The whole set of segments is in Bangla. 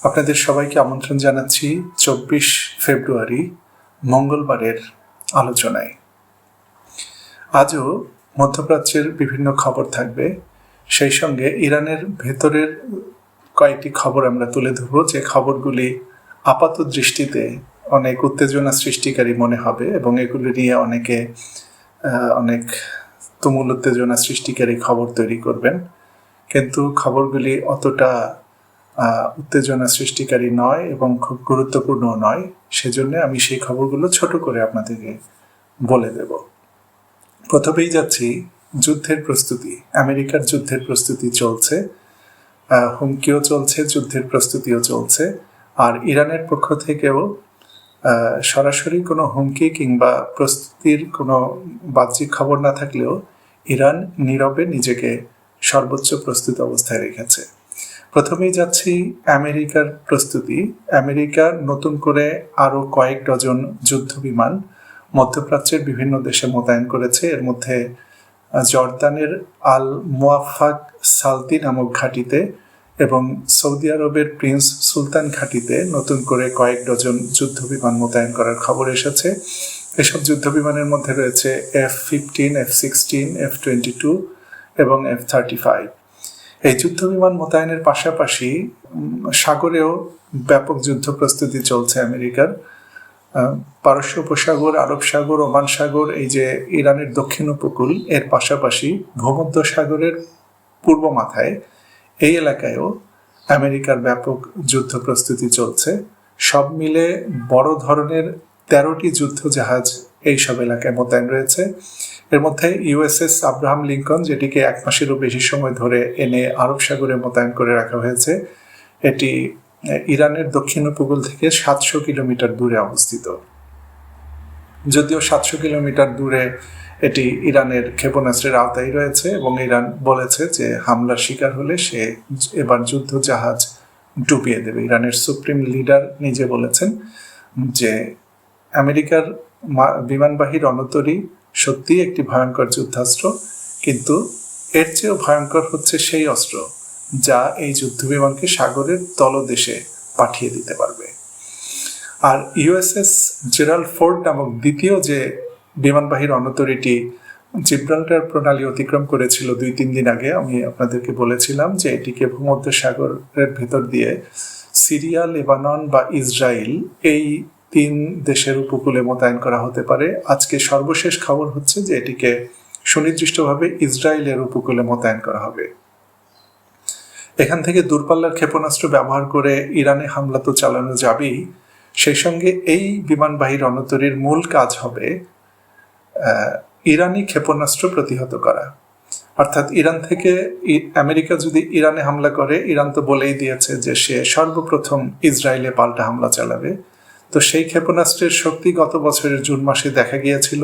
আপনাদের সবাইকে আমন্ত্রণ জানাচ্ছি 24 ফেব্রুয়ারি মঙ্গলবারের আলোচনায়। আজও মধ্যপ্রাচ্যের বিভিন্ন খবর থাকবে, সেই সঙ্গে ইরানের ভেতরের কয়েকটি খবর আমরা তুলে ধরব, যে খবরগুলি আপাত দৃষ্টিতে অনেক উত্তেজনা সৃষ্টিকারী মনে হবে এবং এগুলি নিয়ে অনেক তুমুল উত্তেজনা সৃষ্টিকারী খবর তৈরি করবেন, কিন্তু খবরগুলি অতটা উত্তেজনা সৃষ্টিকারী নয় এবং খুব গুরুত্বপূর্ণ নয়। সেজন্য আমি সেই খবরগুলো ছোট করে আপনাদেরকে বলে দেব। প্রথমেই যাচ্ছি যুদ্ধের প্রস্তুতি। আমেরিকার যুদ্ধের প্রস্তুতি চলছে, হুমকিও চলছে, যুদ্ধের প্রস্তুতিও চলছে। আর ইরানের পক্ষ থেকেও সরাসরি কোনো হুমকি কিংবা প্রস্তুতির কোনো বাহ্যিক খবর না থাকলেও ইরান নীরবে নিজেকে সর্বোচ্চ প্রস্তুত অবস্থায় রেখেছে। প্রথমেই যাচ্ছি আমেরিকার প্রস্তুতি। আমেরিকা নতুন করে আরও কয়েক ডজন যুদ্ধ বিমান মধ্যপ্রাচ্যের বিভিন্ন দেশে মোতায়েন করেছে। এর মধ্যে জর্দানের আল মুওয়াফাক সালতি নামক ঘাঁটিতে এবং সৌদি আরবের প্রিন্স সুলতান ঘাঁটিতে নতুন করে কয়েক ডজন যুদ্ধ বিমান মোতায়েন করার খবর এসেছে। এসব যুদ্ধ বিমানের মধ্যে রয়েছে F-15, F-16, F-22 এবং F-35। এই যুদ্ধ বিমান মোতায়েনের পাশাপাশি সাগরেও ব্যাপক যুদ্ধ প্রস্তুতি চলছে আমেরিকার। পারস্য উপসাগর, আরব সাগর, ওমান সাগর, এই যে ইরানের দক্ষিণ উপকূল, এর পাশাপাশি ভূমধ্য সাগরের পূর্ব মাথায় এই এলাকায়ও আমেরিকার ব্যাপক যুদ্ধ প্রস্তুতি চলছে। সব মিলে বড় ধরনের 13টি যুদ্ধ জাহাজ এই সব এলাকায় মোতায়েন রয়েছে। এর মধ্যে USS আব্রাহাম লিঙ্কন, যেটিকে 1 মাসেরও বেশি সময় ধরে এনে আরব সাগরে মোতায়েন করে রাখা হয়েছে, এটি ইরানের দক্ষিণ উপকূল থেকে 700 কিলোমিটার দূরে অবস্থিত। যদিও 700 কিলোমিটার দূরে এটি ইরানের ক্ষেপণাস্ত্রের আওতায় রয়েছে এবং ইরান বলেছে যে হামলার শিকার হলে সে এবার যুদ্ধ জাহাজ ডুবিয়ে দেবে। ইরানের সুপ্রিম লিডার নিজে বলেছেন যে আমেরিকার বিমানবাহী রণতরী সত্যি একটি ভয়ঙ্কর যুদ্ধাস্ত্র, কিন্তু এর চেয়েও ভয়ঙ্কর হচ্ছে সেই অস্ত্র যা এই যুদ্ধ বিমানকে সাগরের তলদেশে পাঠিয়ে দিতে পারবে। আর USS জেরাল্ড ফোর্ড নামক দ্বিতীয় যে বিমানবাহী রণতরীটি জিব্রাল্টার প্রণালী অতিক্রম করেছিল 2-3 দিন আগে, আমি আপনাদেরকে বলেছিলাম যে এটিকে ভূমধ্য সাগরের ভেতর দিয়ে সিরিয়া, লেবানন বা ইসরায়েল, এই 3 দেশের উপকূলে মোতায়েন করা হতে পারে। আজকে সর্বশেষ খবর হচ্ছে যে এটিকে সুনির্দিষ্টভাবে ইসরায়েলের উপকূলে মোতায়েন করা হবে। এখান থেকে দূরপাল্লার ক্ষেপণাস্ত্র ব্যবহার করে ইরানে হামলা তো চালানো যাবেই, সেই সঙ্গে এই বিমানবাহী রণতরীর মূল কাজ হবে ইরানি ক্ষেপণাস্ত্র প্রতিহত করা। অর্থাৎ ইরান থেকে আমেরিকা যদি ইরানে হামলা করে, ইরান তো বলেই দিয়েছে যে সে সর্বপ্রথম ইসরায়েলে পাল্টা হামলা চালাবে। তো সেই ক্ষেপণাস্ত্রের শক্তি গত বছরের জুন মাসে দেখা গিয়েছিল।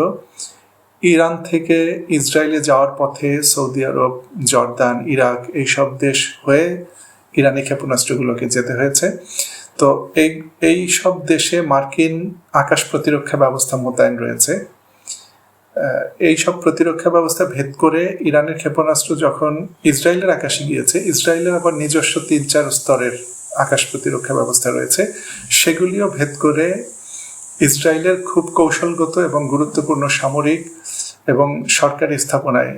ইরান থেকে ইসরায়েলে যাওয়ার পথে সৌদি আরব, জর্দান, ইরাক এইসব দেশ হয়ে ইরানি ক্ষেপণাস্ত্রগুলোকে যেতে হয়েছে। তো এই সব দেশে মার্কিন আকাশ প্রতিরক্ষা ব্যবস্থা মোতায়েন রয়েছে। এই সব প্রতিরক্ষা ব্যবস্থা ভেদ করে ইরানের ক্ষেপণাস্ত্র যখন ইসরায়েলের আকাশে গিয়েছে, ইসরায়েলের আবার নিজস্ব 3-4 স্তরের আকাশ প্রতিরক্ষা ব্যবস্থা রয়েছে, সেগুলিও ভেদ করে ইসরায়েলের খুব কৌশলগত এবং গুরুত্বপূর্ণ সামরিক এবং সরকারি স্থাপনায়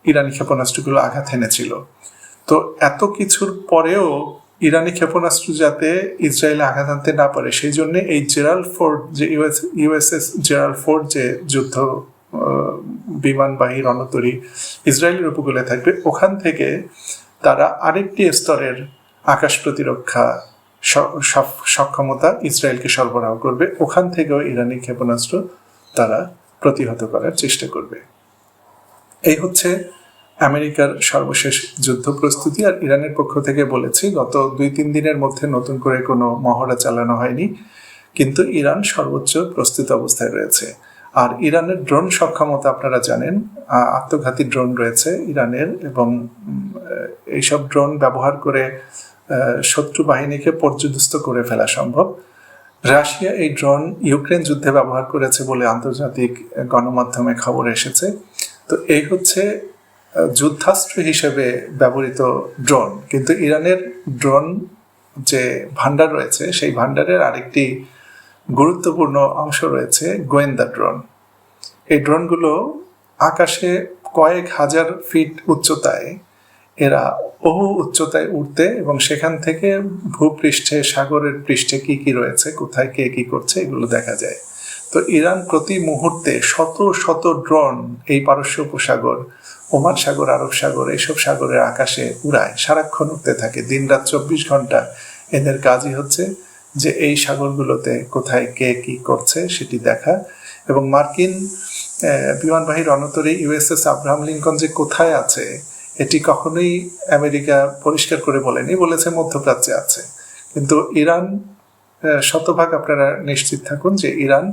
ইরানি ক্ষেপণাস্ত্রগুলো আঘাত এনেছিল। তো এত কিছুর পরেও ইরানি ক্ষেপণাস্ত্র যাতে ইসরায়েলে আঘাত আনতে না পারে, সেই জন্য এই জেরাল্ড ফোর্ড, যে USS জেরাল্ড ফোর্ড যে যুদ্ধ বিমানবাহী রণতরী ইসরায়েলের উপকূলে থাকবে, ওখান থেকে তারা আরেকটি স্তরের আকাশ প্রতিরক্ষা সক্ষমতা ইসরায়েলকে সরবরাহ করবে। ওখান থেকেও ইরানি ক্ষেপণাস্ত্র তারা প্রতিহত করার চেষ্টা করবে। এই হচ্ছে আমেরিকার সর্বশেষ যুদ্ধ প্রস্তুতি। আর ইরানের পক্ষ থেকে বলেছি, গত 2-3 দিনের মধ্যে নতুন করে কোনো মহড়া চালানো হয়নি, কিন্তু ইরান সর্বোচ্চ প্রস্তুত অবস্থায় রয়েছে। আর ইরানের ড্রোন সক্ষমতা আপনারা জানেন, আত্মঘাতী ড্রোন রয়েছে ইরানের, এবং এইসব ড্রোন ব্যবহার করে শত্রু বাহিনীকে পর্যুদস্ত করে ফেলা সম্ভব। রাশিয়া এই ড্রোন ইউক্রেন যুদ্ধে ব্যবহার করেছে বলে আন্তর্জাতিক গণমাধ্যমে খবর এসেছে। তো এই হচ্ছে যুদ্ধাস্ত্র হিসেবে ব্যবহৃত ড্রোন, কিন্তু ইরানের ড্রোন যে ভান্ডার রয়েছে সেই ভান্ডারের আরেকটি গুরুত্বপূর্ণ অংশ রয়েছে গোয়েন্দা ড্রোন। এই ড্রোনগুলো আকাশে কয়েক হাজার ফিট উচ্চতায়, এরা বহু উচ্চতায় উঠতে এবং সেখান থেকে ভূপৃষ্ঠে, সাগরের পৃষ্ঠে কি কি রয়েছে, কোথায় কে কি করছে, এগুলো দেখা যায়। তো ইরান প্রতি মুহূর্তে শত শত ড্রোন এই পারস্য উপসাগর, ওমান সাগর, আরব সাগর, এইসব সাগরের আকাশে উড়ায়, সারাক্ষণ উঠতে থাকে, দিনরাত 24 ঘন্টা। এদের কাজই হচ্ছে যে এই সাগরগুলোতে কোথায় কে কি করছে সেটি দেখা। এবং মার্কিন বিমানবাহী রণতরী ইউএসএস আব্রাহাম লিঙ্কন যে কোথায় আছে এটি কখনোই আমেরিকা পরিষ্কার করে বলেনি, বলেছে মধ্যপ্রাচ্যে আছে। কিন্তু ইরান, শতভাগ আপনারা নিশ্চিত থাকুন যে ইরান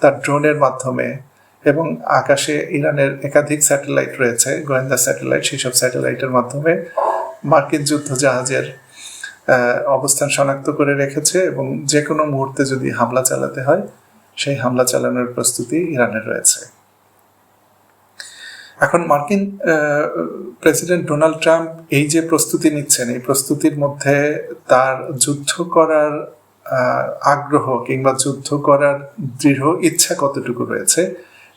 তার ড্রোনের মাধ্যমে এবং আকাশে ইরানের একাধিক স্যাটেলাইট রয়েছে, গোয়েন্দা স্যাটেলাইট, সেসব স্যাটেলাইটের মাধ্যমে মার্কিন যুদ্ধ জাহাজের অবস্থান শনাক্ত করে রেখেছে এবং যে কোনো মুহূর্তে যদি হামলা চালাতে হয় সেই হামলা চালানোর প্রস্তুতি ইরানের রয়েছে। এখন মার্কিন প্রেসিডেন্ট ডোনাল্ড ট্রাম্প এই যে প্রস্তুতি নিচ্ছেন, এই প্রস্তুতির মধ্যে তার যুদ্ধ করার আগ্রহ কিংবা যুদ্ধ করার দৃঢ় ইচ্ছা কতটুকু রয়েছে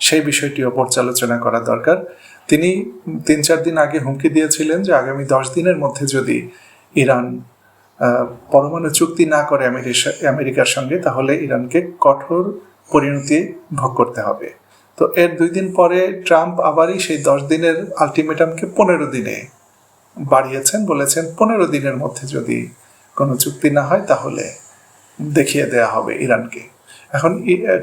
সেই বিষয়টিও পর্যালোচনা করা দরকার। তিনি 3-4 দিন আগে হুমকি দিয়েছিলেন যে আগামী 10 দিনের মধ্যে যদি ইরান পরমাণু চুক্তি না করে আমেরিকার সঙ্গে, তাহলে ইরানকে কঠোর পরিণতি ভোগ করতে হবে। তো এর 2 দিন পরে ট্রাম্প আবারই সেই 10 দিনের আলটিমেটামকে 15 দিনে বাড়িয়েছেন, বলেছেন 15 দিনের মধ্যে যদি কোনো চুক্তি না হয় তাহলে দেখিয়ে দেয়া হবে ইরানকে। এখন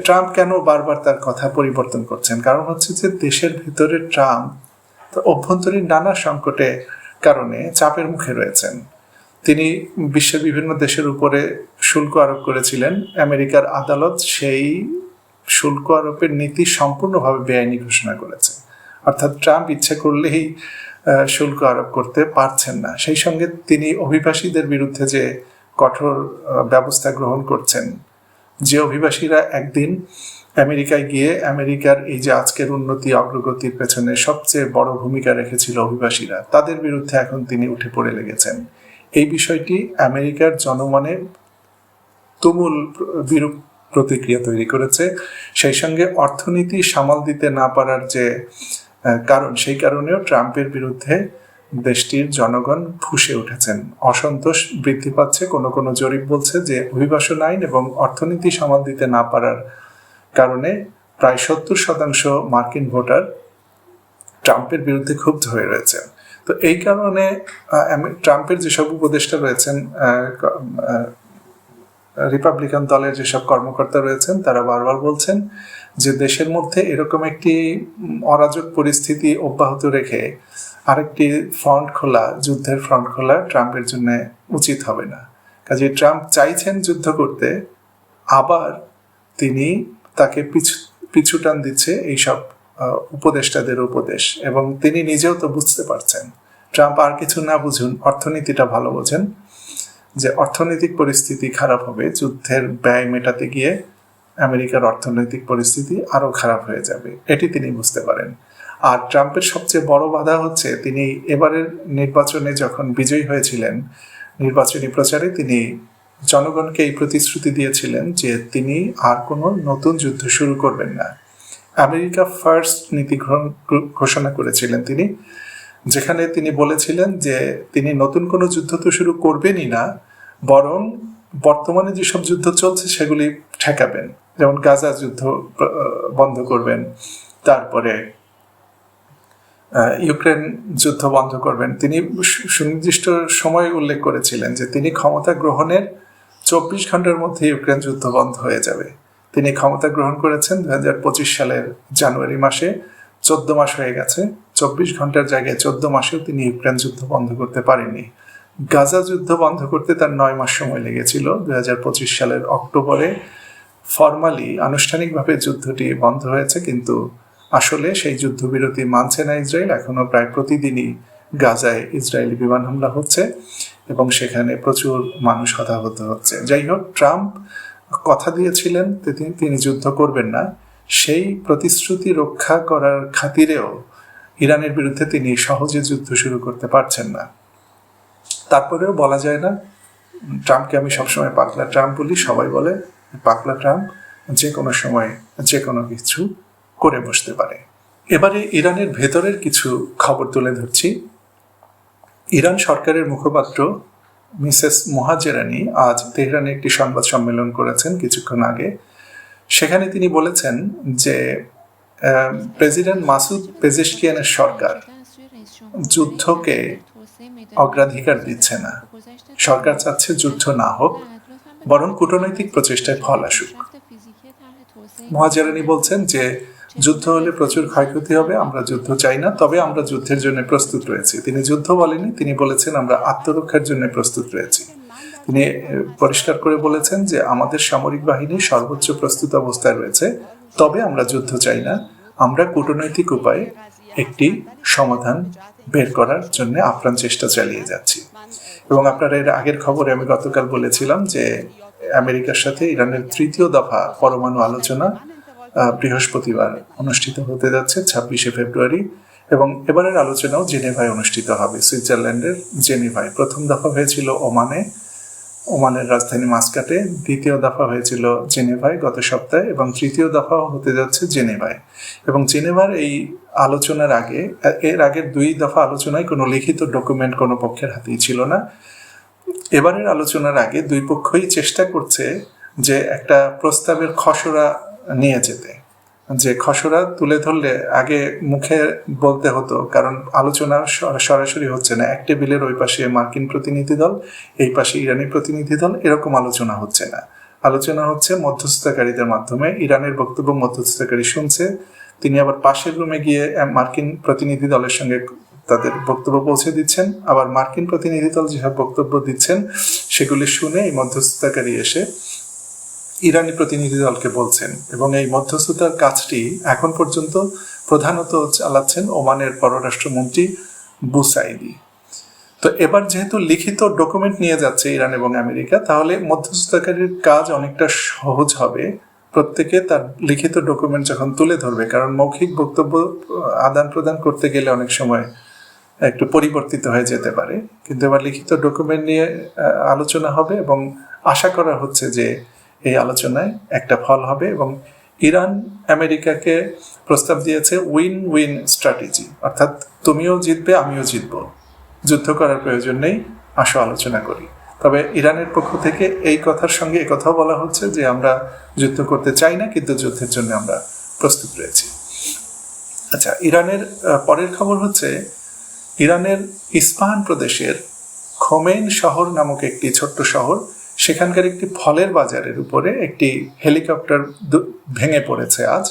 ট্রাম্প কেন বারবার তার কথা পরিবর্তন করছেন? কারণ হচ্ছে যে দেশের ভিতরে ট্রাম্প অভ্যন্তরীণ নানা সংকটে কারণে চাপের মুখে রয়েছেন। তিনি বিশ্বের বিভিন্ন দেশের উপরে শুল্ক আরোপ করেছিলেন। আমেরিকার আদালত সেই শুল্ক আরোপের নীতি সম্পূর্ণভাবে বেআইনি ঘোষণা করেছে। অর্থাৎ ট্রাম্প ইচ্ছে করলেই শুল্ক আরোপ করতে পারছেন না। সেই সঙ্গে তিনি অভিবাসীদের বিরুদ্ধে যে কঠোর ব্যবস্থা গ্রহণ করছেন, যে অভিবাসীরা একদিন আমেরিকায় গিয়ে আমেরিকার এই যে আজকের উন্নতি অগ্রগতির পেছনে সবচেয়ে বড় ভূমিকা রেখেছিল অভিবাসীরা, তাদের বিরুদ্ধে এখন তিনি উঠে পড়ে লেগেছেন। এই বিষয়টি আমেরিকার জনমনে তুমুল বিরূপ প্রতিক্রিয়া তৈরি করেছে। সেই সঙ্গে অর্থনীতি সামাল দিতে না পারার যে কারণ, সেই কারণেও ট্রাম্পের বিরুদ্ধে দেশটির জনগণ ফুঁসে উঠেছেন, অসন্তোষ বৃদ্ধি পাচ্ছে। কোনো কোনো জরিপ বলছে যে অভিবাসন আইন এবং অর্থনীতি সামাল দিতে না পারার কারণে প্রায় 70% মার্কিন ভোটার ট্রাম্পের বিরুদ্ধে ক্ষুব্ধ হয়ে রয়েছেন। তো এই কারণে ট্রাম্পের যেসব উপদেষ্টা রয়েছেন, রিপাবলিকান দলের যেসব কর্মকর্তা রয়েছেন, তারা বারবার বলছেন যে দেশের মধ্যে এরকম একটি অরাজক পরিস্থিতি অব্যাহত রেখে আরেকটি ফ্রন্ট খোলা, যুদ্ধের ফ্রন্ট খোলা ট্রাম্পের জন্য উচিত হবে না। কাজে ট্রাম্প চাইছেন যুদ্ধ করতে, আবার তিনি তাকে পিছু টান দিচ্ছে এইসব উপদেষ্টাদের উপদেশ, এবং তিনি নিজেও তো বুঝতে পারছেন। ট্রাম্প আর কিছু না বুঝুন, অর্থনীতিটা ভালো বোঝেন, যে অর্থনৈতিক পরিস্থিতি খারাপ হবে, যুদ্ধের ব্যয় মেটাতে গিয়ে আমেরিকার অর্থনৈতিক পরিস্থিতি আরো খারাপ হয়ে যাবে, এটি তিনি বুঝতে পারেন। আর ট্রাম্পের সবচেয়ে বড় বাধা হচ্ছে, তিনি এবারের নির্বাচনে যখন বিজয়ী হয়েছিলেন, নির্বাচনী প্রচারে তিনি জনগণকে এই প্রতিশ্রুতি দিয়েছিলেন যে তিনি আর কোনো নতুন যুদ্ধ শুরু করবেন না। আমেরিকা ফার্স্ট নীতি ঘোষণা করেছিলেন তিনি, যেখানে তিনি বলেছিলেন যে তিনি নতুন কোনো যুদ্ধ তো শুরু করবেনই না, বরং বর্তমানে যেসব যুদ্ধ চলছে সেগুলি ঠেকাবেন। যেমন গাজা যুদ্ধ বন্ধ করবেন, তারপরে ইউক্রেন যুদ্ধ বন্ধ করবেন। তিনি সুনির্দিষ্ট সময় উল্লেখ করেছিলেন যে তিনি ক্ষমতা গ্রহণের 24 ঘন্টার মধ্যে ইউক্রেন যুদ্ধ বন্ধ হয়ে যাবে। তিনি ক্ষমতা গ্রহণ করেছেন 2025 সালের জানুয়ারি মাসে, 14 মাস হয়ে গেছে। 24 ঘন্টার জায়গায় 14 মাসেও তিনি ইউক্রেন যুদ্ধ বন্ধ করতে পারেননি। গাজা যুদ্ধ বন্ধ করতে তার 9 মাস সময় লেগেছিল। 2025 সালের অক্টোবরে ফরমালি, আনুষ্ঠানিকভাবে যুদ্ধটি বন্ধ হয়েছে, কিন্তু আসলে সেই যুদ্ধবিরতি মানছে না ইসরায়েল। এখনো প্রায় প্রতিদিনই গাজায় ইসরায়েলি বিমান হামলা হচ্ছে এবং সেখানে প্রচুর মানুষ হতাহত হচ্ছে। যাই হোক, ট্রাম্প কথা দিয়েছিলেন তিনি যুদ্ধ করবেন না, সেই প্রতিশ্রুতি রক্ষা করার খাতিরেও ইরানের বিরুদ্ধে তিনি সহজে যুদ্ধ শুরু করতে পারছেন না। তারপরেও বলা যায় না ট্রাম্পকে আমি সবসময় পাগলা ট্রাম্প বলি, সবাই বলে পাগলা ট্রাম্প যে কোনো সময় যে কোনো কিছু করে বসতে পারে। এবারে ইরানের ভেতরের কিছু খবর তুলে ধরছি। ইরান সরকারের মুখপাত্র মিসেস মোহাজেরানি আজ তেহরানে একটি সংবাদ সম্মেলন করেছেন কিছুক্ষণ আগে। সেখানে তিনি বলেছেন যে প্রেসিডেন্ট মাসুদ পেজেশকিয়ানের সরকার যুদ্ধকে অগ্রাধিকার দিচ্ছে না। সরকার চাচ্ছে যুদ্ধ না হোক, বরং কূটনৈতিক প্রচেষ্টায় ফল আসুক। মোহাজেরানি বলছেন যে যুদ্ধ হলে প্রচুর ক্ষয়ক্ষতি হবে, আমরা যুদ্ধ চাই না, তবে আমরা যুদ্ধের জন্য প্রস্তুত রয়েছি। তিনি যুদ্ধ বলেনি, তিনি বলেছেন আমরা আত্মরক্ষার জন্য প্রস্তুত রয়েছি। তিনি পরিষ্কার করে বলেছেন যে আমাদের সামরিক বাহিনী সর্বোচ্চ প্রস্তুত অবস্থায় রয়েছে, তবে আমরা যুদ্ধ চাই না, আমরা কূটনৈতিক উপায়ে একটি সমাধান বের করার জন্য আপ্রাণ চেষ্টা চালিয়ে যাচ্ছি। এবং আপনারা এর আগের খবরে আমি গতকাল বলেছিলাম যে আমেরিকার সাথে ইরানের তৃতীয় দফা পরমাণু আলোচনা বৃহস্পতিবার অনুষ্ঠিত হতে যাচ্ছে 26শে ফেব্রুয়ারি, এবং এবারের আলোচনাও জেনেভায় অনুষ্ঠিত হবে, সুইজারল্যান্ডের জেনেভায়। প্রথম দফা হয়েছিল ওমানের রাজধানী মাস্কাটে, দ্বিতীয় দফা হয়েছিল জেনেভায় গত সপ্তাহে, এবং তৃতীয় দফা হতে যাচ্ছে জেনেভায়। এবং জেনেভার এই আলোচনার আগে, এর আগের দুই দফা আলোচনায় কোনো লিখিত ডকুমেন্ট কোনো পক্ষের হাতেই ছিল না। এবারের আলোচনার আগে দুই পক্ষই চেষ্টা করছে যে একটা প্রস্তাবের খসড়া নিয়ে যেতে, যে খসড়া তুলে ধরলে আগে মুখে বলতে হতো, কারণ আলোচনা সরাসরি হচ্ছে না। এক টেবিলের ওই পাশে মার্কিন প্রতিনিধি দল, এই পাশে ইরানি প্রতিনিধি দল, এরকম আলোচনা হচ্ছে না। আলোচনা হচ্ছে মধ্যস্থতাকারীদের মাধ্যমে। ইরানের বক্তব্য মধ্যস্থতাকারী শুনছে, তিনি আবার পাশের রুমে গিয়ে মার্কিন প্রতিনিধি দলের সঙ্গে তাদের বক্তব্য পৌঁছে দিচ্ছেন, আবার মার্কিন প্রতিনিধি দল যেসব বক্তব্য দিচ্ছেন সেগুলি শুনে এই মধ্যস্থতাকারী এসে ইরানি প্রতিনিধি দলকে বলছেন। এবং এই মধ্যস্থতার কাজটি এখন পর্যন্ত প্রধানত চালাচ্ছেন ওমানের পররাষ্ট্রমন্ত্রী বুসাইদি। তো এবার যেহেতু লিখিত ডকুমেন্ট নিয়ে যাচ্ছে ইরান এবং আমেরিকা, তাহলে মধ্যস্থতাকারীর কাজ অনেকটা সহজ হবে। প্রত্যেকে তার লিখিত ডকুমেন্ট যখন তুলে ধরবে, কারণ মৌখিক বক্তব্য আদান প্রদান করতে গেলে অনেক সময় একটু পরিবর্তিত হয়ে যেতে পারে, কিন্তু এবার লিখিত ডকুমেন্ট নিয়ে আলোচনা হবে এবং আশা করা হচ্ছে যে এই আলোচনায় একটা ফল হবে। এবং ইরান আমেরিকাকে প্রস্তাব দিয়েছে উইন উইন স্ট্র্যাটেজি, অর্থাৎ তুমিও জিতবে আমিও জিতবো, যুদ্ধ করার প্রয়োজন নেই, আসো আলোচনা করি। তবে ইরানের পক্ষ থেকে এই কথার সঙ্গে এই কথাও বলা হচ্ছে যে আমরা যুদ্ধ করতে চাই না, কিন্তু যুদ্ধের জন্য আমরা প্রস্তুত রয়েছি। আচ্ছা, ইরানের পরের খবর হচ্ছে ইরানের ইস্পাহান প্রদেশের খোমেইন শহর নামক একটি ছোট্ট শহর, সেখানকার একটি ফলের বাজারের উপরে একটি হেলিকপ্টার ভেঙে পড়েছে আজ।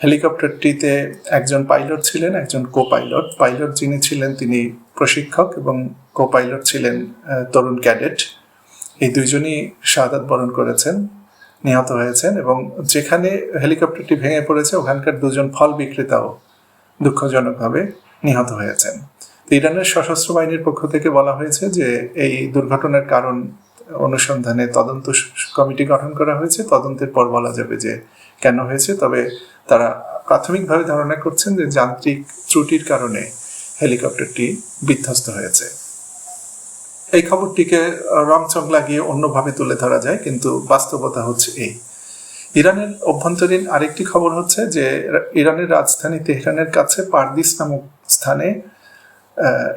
হেলিকপ্টারটিতে একজন পাইলট ছিলেন, একজন পাইলট যিনি ছিলেন তিনি প্রশিক্ষক, এবং পাইলট ছিলেন তরুণ ক্যাডেট। এই দুইজনই শাহাদাত বরণ করেছেন, নিহত হয়েছেন। এবং যেখানে হেলিকপ্টারটি ভেঙে পড়েছে ওখানকার দুজন ফল বিক্রেতাও দুঃখজনকভাবে নিহত হয়েছেন। ইরানের সশস্ত্র বাহিনীর পক্ষ থেকে বলা হয়েছে যে এই দুর্ঘটনার কারণ অনুসন্ধানে তদন্ত কমিটি গঠন করা হয়েছে, তদন্তের পর বলা যাবে যে কেন হয়েছে। তবে তারা প্রাথমিকভাবে ধারণা করছেন যে যান্ত্রিক ত্রুটির কারণে হেলিকপ্টারটি বিধ্বস্ত হয়েছে। এই খবরটিকে রংচং লাগিয়ে অন্যভাবে তুলে ধরা যায়, কিন্তু বাস্তবতা হচ্ছে এই। ইরানের অভ্যন্তরীণ আরেকটি খবর হচ্ছে যে ইরানের রাজধানী তেহরানের কাছে পারদিস নামক স্থানে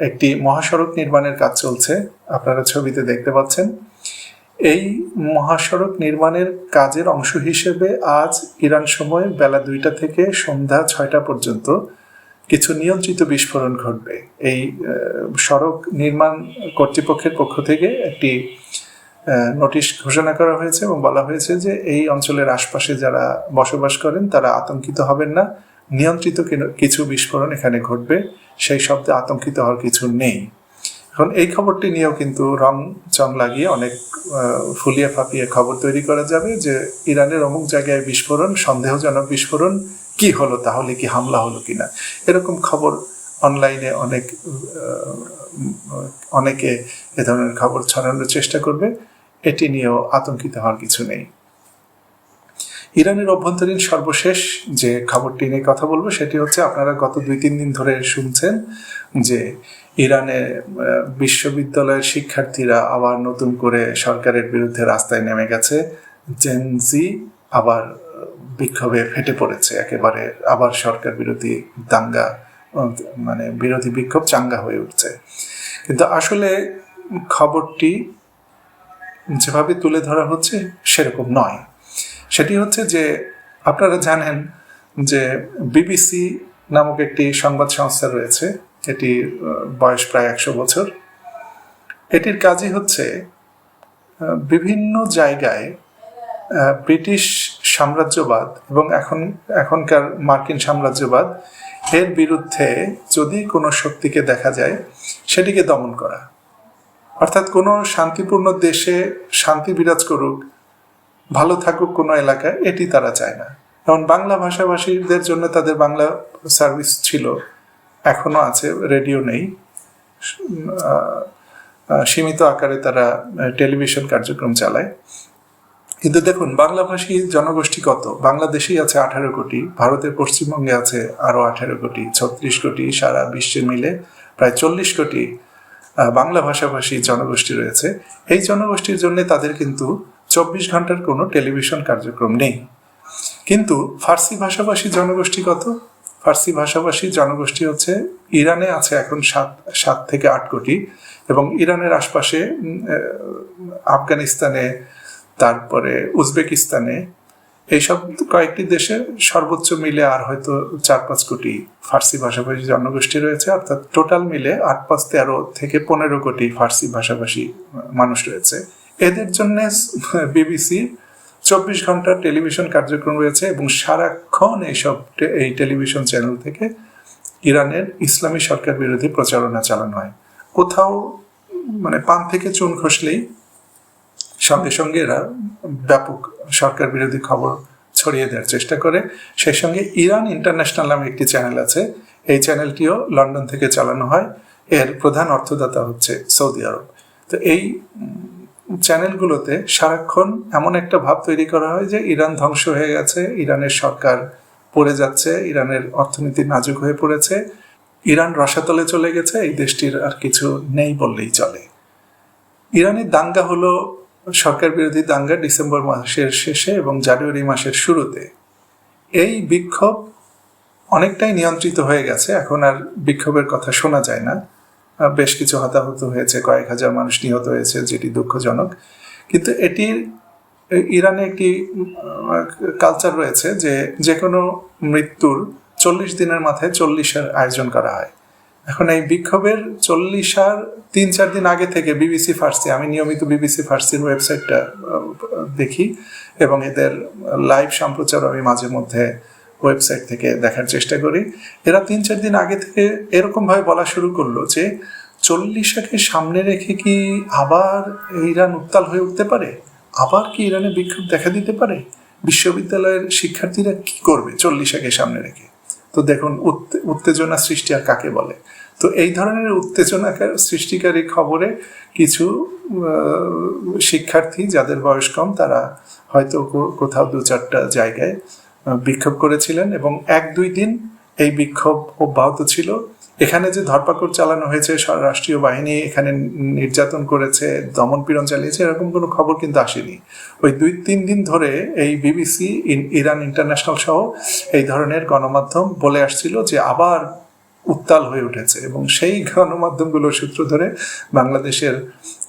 একটি মহাসড়ক নির্মাণের কাজ চলছে, আপনারা ছবিতে দেখতে পাচ্ছেন। এই মহাসড়ক নির্মাণের কাজের অংশ হিসেবে আজ ইরান সময় বেলা 2টা থেকে সন্ধ্যা 6টা পর্যন্ত কিছু নিয়ন্ত্রিত বিস্ফোরণ ঘটবে। এই সড়ক নির্মাণ কর্তৃপক্ষের পক্ষ থেকে একটি নোটিশ ঘোষণা করা হয়েছে এবং বলা হয়েছে যে এই অঞ্চলের আশপাশে যারা বসবাস করেন তারা আতঙ্কিত হবেন না, নিয়ন্ত্রিত কিছু বিস্ফোরণ এখানে ঘটবে, সেই শব্দে আতঙ্কিত হওয়ার কিছু নেই। এখন এই খবরটি নিয়েও কিন্তু রং চং লাগিয়ে অনেক ফুলিয়ে ফাঁপিয়ে খবর তৈরি করা যাবে যে ইরানের অমুক জায়গায় বিস্ফোরণ, সন্দেহজনক বিস্ফোরণ, কি হলো, তাহলে কি হামলা হলো কিনা, এরকম খবর অনলাইনে অনেকে এ ধরনের খবর ছড়ানোর চেষ্টা করবে। এটি নিয়েও আতঙ্কিত হওয়ার কিছু নেই। ইরানের অভ্যন্তরীণ সর্বশেষ যে খবরটি নিয়ে কথা বলবো সেটি হচ্ছে, আপনারা গত 2-3 দিন ধরে শুনছেন যে ইরানে বিশ্ববিদ্যালয়ের শিক্ষার্থীরা আবার নতুন করে সরকারের বিরুদ্ধে রাস্তায় নেমে গেছে। জেনজি আবার বিক্ষোভে ফেটে পড়েছে, একেবারে আবার সরকার বিরোধী দাঙ্গা, মানে বিরোধী বিক্ষোভ চাঙ্গা হয়ে উঠছে। কিন্তু আসলে খবরটি যেভাবে তুলে ধরা হচ্ছে সেরকম নয়। সেটি হচ্ছে যে, আপনারা জানেন যে বিবিসি নামক একটি সংবাদ সংস্থা রয়েছে, এটির বয়স প্রায় 100 বছর। এটির কাজই হচ্ছে বিভিন্ন জায়গায় ব্রিটিশ সাম্রাজ্যবাদ এবং এখনকার মার্কিন সাম্রাজ্যবাদ এর বিরুদ্ধে যদি কোনো শক্তিকে দেখা যায় সেটিকে দমন করা। অর্থাৎ কোনো শান্তিপূর্ণ দেশে শান্তি বিরাজ করুক, ভালো থাকুক কোনো এলাকায়, এটি তারা চায় না। যেমন বাংলা ভাষাভাষীদের জন্য তাদের বাংলা সার্ভিস ছিল, এখনো আছে, রেডিও নেই, সীমিত আকারে তারা টেলিভিশন কার্যক্রম চালায়। কিন্তু দেখুন, বাংলাভাষী জনগোষ্ঠী কত? বাংলাদেশেই আছে 18 কোটি, ভারতের পশ্চিমবঙ্গে আছে আরো 18 কোটি, 36 কোটি, সারা বিশ্বে মিলে প্রায় 40 কোটি বাংলা ভাষাভাষী জনগোষ্ঠী রয়েছে। এই জনগোষ্ঠীর জন্য তাদের কিন্তু 24 ঘন্টার কোনো টেলিভিশন কার্যক্রম নেই। কিন্তু ফার্সি ভাষাভাষী জনগোষ্ঠী কত? ফার্সি ভাষাভাষী জনগোষ্ঠী হচ্ছে, ইরানে আছে এখন 7 থেকে 8 কোটি, এবং ইরানের আশপাশে আফগানিস্তানে, তারপরে উজবেকিস্তানে, এইসব কয়েকটি দেশে সর্বোচ্চ মিলে আর হয়তো 4-5 কোটি ফার্সি ভাষাভাষী জনগোষ্ঠী রয়েছে। অর্থাৎ টোটাল মিলে 8-5-13 থেকে 15 কোটি ফার্সি ভাষাভাষী মানুষ রয়েছে। এদের জন্য বিবিসি 24 ঘন্টা টেলিভিশন কার্যক্রম রয়েছে, এবং সারাক্ষণ এই টেলিভিশন চ্যানেল থেকে ইরানের ইসলামী সরকার বিরোধী প্রচারণা চালানো হয়। কোথাও মানে পান থেকে চুন খসলেই সঙ্গে সঙ্গে এরা ব্যাপক সরকার বিরোধী খবর ছড়িয়ে দেওয়ার চেষ্টা করে। সেই সঙ্গে ইরান ইন্টারন্যাশনাল নামে একটি চ্যানেল আছে, এই চ্যানেলটিও লন্ডন থেকে চালানো হয়। এর প্রধান অর্থদাতা হচ্ছে সৌদি আরব। তো এই চ্যানেলগুলোতে সারাক্ষণ এমন একটা ভাব তৈরি করা হয় যে ইরান ধ্বংস হয়ে গেছে, ইরানের সরকার পড়ে যাচ্ছে, ইরানের অর্থনীতি নাজুক হয়ে পড়েছে, ইরান রসাতলে চলে গেছে, এই দেশটির আর কিছু নেই বললেই চলে। ইরানের দাঙ্গা হলো সরকার বিরোধী দাঙ্গা ডিসেম্বর মাসের শেষে এবং জানুয়ারি মাসের শুরুতে। এই বিক্ষোভ অনেকটাই নিয়ন্ত্রিত হয়ে গেছে, এখন আর বিক্ষোভের কথা শোনা যায় না। বেশ কিছু হতাহত হয়েছে, কয়েক হাজার মানুষ নিহত হয়েছে, যেটি দুঃখজনক। কিন্তু এটির ইরানে একটি কালচার রয়েছে যে কোনো মৃত্যুর 40 দিনের মাথায় 40-এর আয়োজন করা হয়। এখন এই বিক্ষোভের 3-4 দিন আগে থেকে বিবিসি ফার্সি, আমি নিয়মিত বিবিসি ফার্সির ওয়েবসাইটটা দেখি এবং এদের লাইভ সম্প্রচার আমি মাঝে মধ্যে ওয়েবসাইট থেকে দেখার চেষ্টা করি। এরা 3-4 দিন আগে থেকে এরকম ভাবে বলা শুরু করলো যে 40-কে সামনে রেখে কি আবার ইরান উত্তাল হয়ে উঠতে পারে, আবার কি ইরানে বিক্ষোভ দেখা দিতে পারে, বিশ্ববিদ্যালয়ের শিক্ষার্থীরা কি করবে 40-কে সামনে রেখে। তো দেখুন, উত্তেজনা সৃষ্টি আর কাকে বলে। তো এই ধরনের উত্তেজনা সৃষ্টিকারী খবরে কিছু শিক্ষার্থী যাদের বয়স কম, তারা হয়তো কোথাও 2-4টা জায়গায় বিক্ষোভ করেছিলেন এবং 1-2 দিন এই বিক্ষোভ অব্যাহত ছিল। এখানে যে ধরপাকড় চালানো হয়েছে, রাষ্ট্রীয় বাহিনী এখানে নির্যাতন করেছে, দমনপীড়ন চালিয়েছে, এরকম কোনো খবর কিন্তু আসেনি। ওই 2-3 দিন ধরে এই বিবিসি, ইরান ইন্টারন্যাশনাল সহ এই ধরনের গণমাধ্যম বলে আসছিল যে আবার উত্তাল হয়ে উঠেছে, এবং সেই গণমাধ্যমগুলোর সূত্র ধরে বাংলাদেশের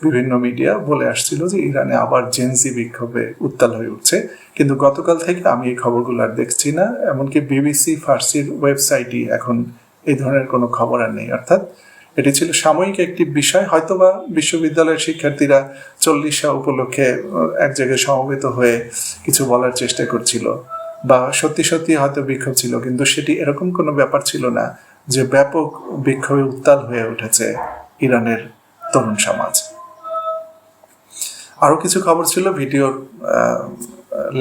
বিভিন্ন মিডিয়া বলে আসছিল যে ইরানে আবার জেনজি বিক্ষোভে উত্তাল হয়ে উঠছে। কিন্তু গতকাল থেকে আমি এই খবরগুলো আর দেখছি না, এমনকি বিবিসি ফার্সির ওয়েবসাইটই এখন এই ধরনের কোনো খবর আর নেই। অর্থাৎ এটি ছিল সাময়িক একটি বিষয়, হয়তোবা বিশ্ববিদ্যালয়ের শিক্ষার্থীরা 40 উপলক্ষে এক জায়গায় সমবেত হয়ে কিছু বলার চেষ্টা করছিল, বা সত্যি সত্যি হয়তো বিক্ষোভ ছিল, কিন্তু সেটি এরকম কোনো ব্যাপার ছিল না যে ব্যাপক বিক্ষোভে উত্তাল হয়ে উঠেছে ইরানের তরুণ সমাজ। আরো কিছু খবর ছিল, ভিডিওর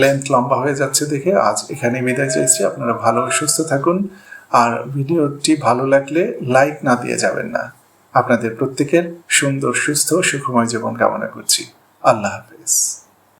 লেন্থ লম্বা হয়ে যাচ্ছে দেখে আজ এখানে বিদায় চাইছি। আপনারা ভালো সুস্থ থাকুন, আর ভিডিওটি ভালো লাগলে লাইক না দিয়ে যাবেন না। আপনাদের প্রত্যেকের সুন্দর, সুস্থ, সুখময় জীবন কামনা করছি। আল্লাহ হাফেজ।